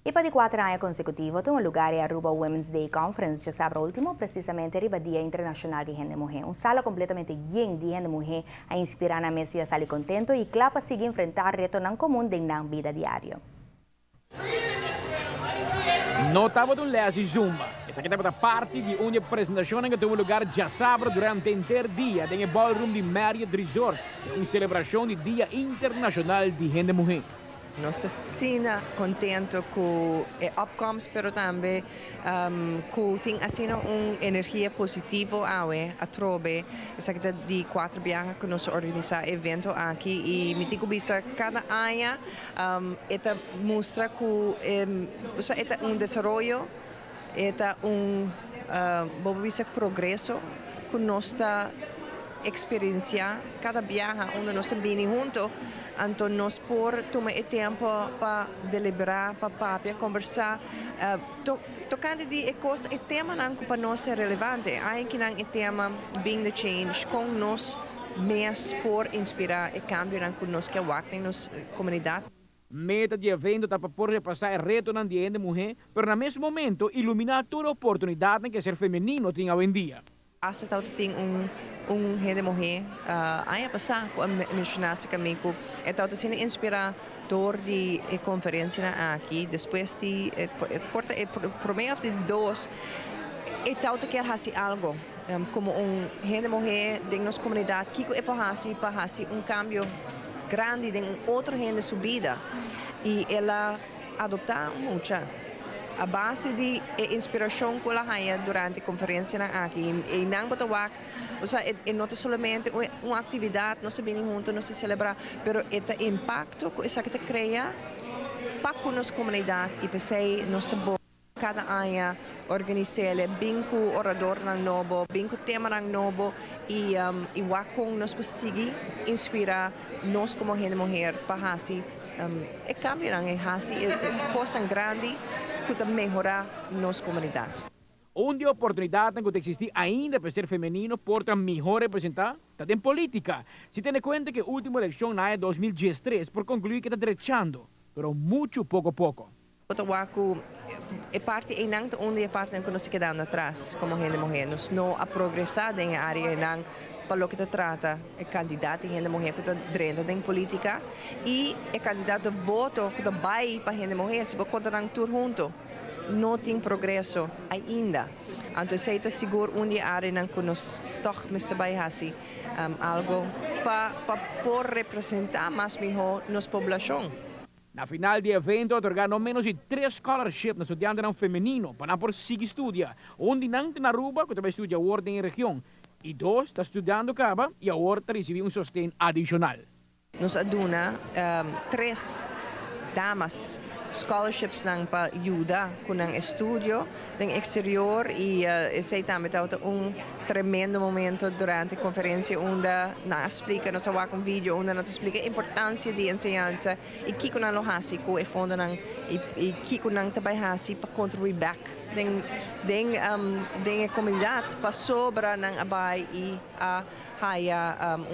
Ipa di 4 años consecutivos tuvo lugar el Aruba Women's Day Conference de sábado último, precisamente el Día Internacional de Gente Mujer. Un sala completamente lleno de gente mujer a inspirar a Messi a salir contento y claro, para seguir enfrentar retos en común de la vida diaria. Notava un lese Zumba. Essa aqui estava parte de uma apresentação que teve lugar já sábado durante o inteiro dia no ballroom de Marriott Resort, uma celebração do Dia Internacional de Gente Mulher. Nós estamos contentes com os outcomes, mas também com assim uma energia positiva a trobe. Essa que de 4 viagens que nós organizamos evento aqui e me digo bisa cada ano esta mostra que é desenvolvimento, é progresso que nós está experienciar cada viagem onde nós estamos juntos, então nós por tomar tempo para deliberar, para conversar, tocando de coisas, o tema não para nós é relevante, ainda não é tema being the change com nós, mas por inspirar o cambio que nós que na nossa comunidade. Meta de evento está para repassar o reto na de mulher, mas no mesmo momento iluminar toda a oportunidade que ser feminino tem hoje em dia. Asa tao tem gente mulher aí passar com mencionasse comigo é tao tem inspirador de conferência aqui depois de por meio de dois é tao quer fazer algo como gente mulher de nossa comunidade que é para fazer cambio grande em outra gente subida e ela adoptar muita a base de inspiração que ela ganha durante a conferência aqui e não botawak, ou seja, não é somente uma atividade, nós vamos juntos, nós celebrar, mas o impacto que essa que cria para a nossa comunidade e pensei nós cada ano organizar bem com o orador novo, bem com o tema novo e com nós conseguir inspirar nós como gente mulher para fazer é cambio é fazer coisa grande que melhorar nossa comunidade. Onde a oportunidade que existe ainda para ser feminino porta melhor representar está em política. Se tem em conta que a última eleição na 2013 por concluir que está derechando, mas muito pouco a pouco. Otawaku é parte onde é parte que nós quedamos atrás como gente mulher. Nós não a progressar em área não para o que trata é candidato gente mulher que está dentro da política e é candidato voto que vai para gente mulher se você contar tudo junto não tem progresso ainda. Então sei está seguro onde área não que nós toch me vai fazer algo para por representar mais melhor nossa população. Na final do evento, otorgar no menos de 3 scholarships na estudiante não feminino para por seguir estudar. Onde não tem na Aruba, que também estuda ordem em região. E 2 está estudando caba e a outra recebe sostén adicional. Nos aduna 3 damas scholarships para ajudar com o estudo no exterior e esse também está tremendo momento durante a conferência onde nós explica nós vamos com vídeo onde nós explica a importância de ensinança e que nós não fazemos com o fundo e que nós também fazemos para contribuir back a comunidade para sobra não abai e a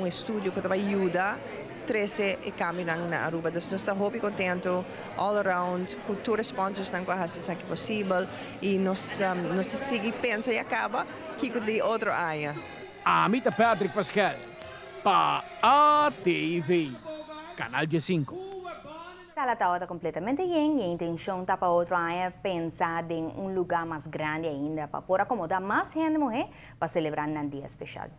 estudo que também ajuda 13 e caminham na Aruba. Então, nós estamos muito contentes, all around, cultura sponsors não fazem aqui possível e nós seguimos, pensa e acaba, que de outro ano. Amita Patrick Pascal, para a TV, Canal G5. Sala está completamente llena e a intenção está para outro ano pensar em lugar mais grande ainda para poder acomodar mais gente mulher para celebrar um dia especial.